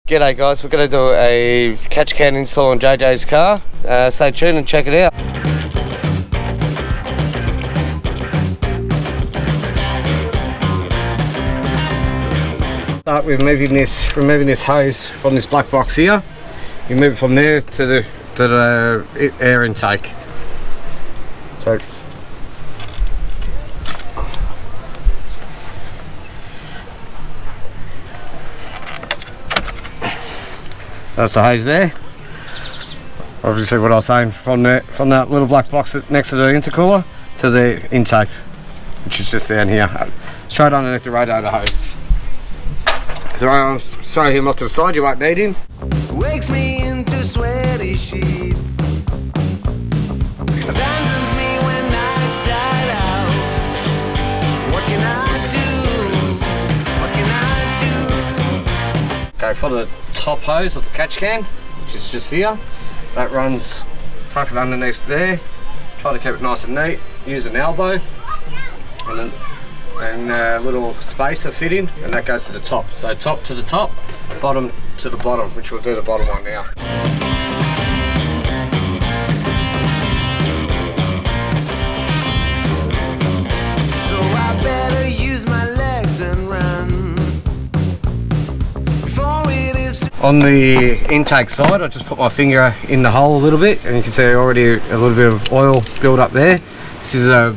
G'day guys, we're going to do a catch can install on JJ's car. Stay tuned and check it out. Start with removing this hose from this black box here. You move it from there to the air intake. So that's the hose there. Obviously what I was saying, from that little black box next to the intercooler to the intake, which is just down here. Straight underneath the radiator hose. So I'll throw him off to the side, you won't need him. Wakes me into sweaty sheets. Abandons me when nights died out. What can I do? What can I do? Okay, for the top hose of the catch can, which is just here, that runs, tuck it underneath there, try to keep it nice and neat, use an elbow and a little spacer fitting, and that goes to the top. So top to the top, bottom to the bottom, which we'll do the bottom one now. So I better use my legs and run. On the intake side, I just put my finger in the hole a little bit, and you can see already a little bit of oil build up there. This is a,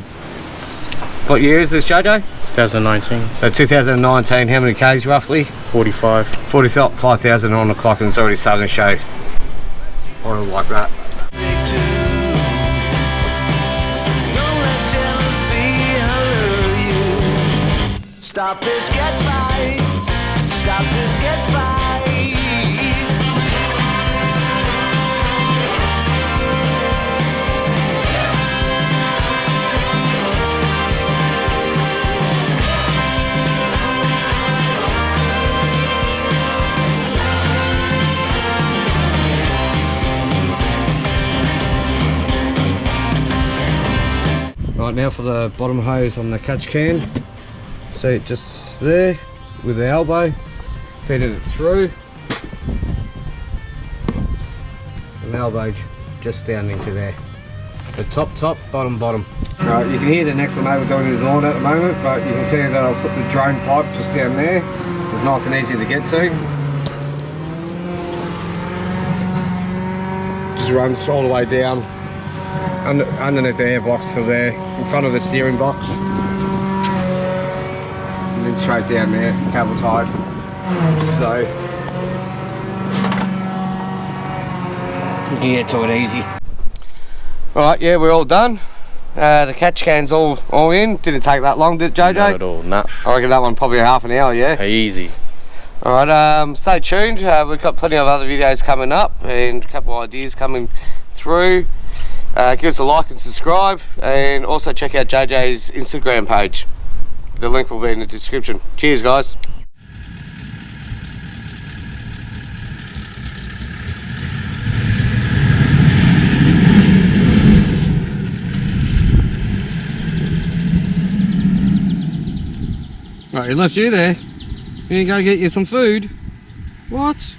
what year is this, JJ? 2019. So 2019, how many Ks roughly? 45,000 on the clock, and it's already starting to show oil like that. Don't let jealousy allure you. Stop this, get right. Stop this, get right. Right, now for the bottom hose on the catch can. See it just there with the elbow, feeding it through. An elbow just down into there. The top, bottom. Right, you can hear the next one over doing his lawn at the moment, but you can see that I'll put the drain pipe just down there. It's nice and easy to get to. Just runs all the way down underneath the airbox to there, in front of the steering box, and then straight down there, cable tied. So you can get to it easy. Right, yeah, we're all done. The catch can's all in. Didn't take that long, did it, JJ? Not at all, nah. I reckon that one probably half an hour, yeah? Easy. Alright, stay tuned. We've got plenty of other videos coming up and a couple of ideas coming through. Give us a like and subscribe, and also check out JJ's Instagram page. The link will be in the description. Cheers guys. Right, he left you there. You ain't gotta get you some food. What?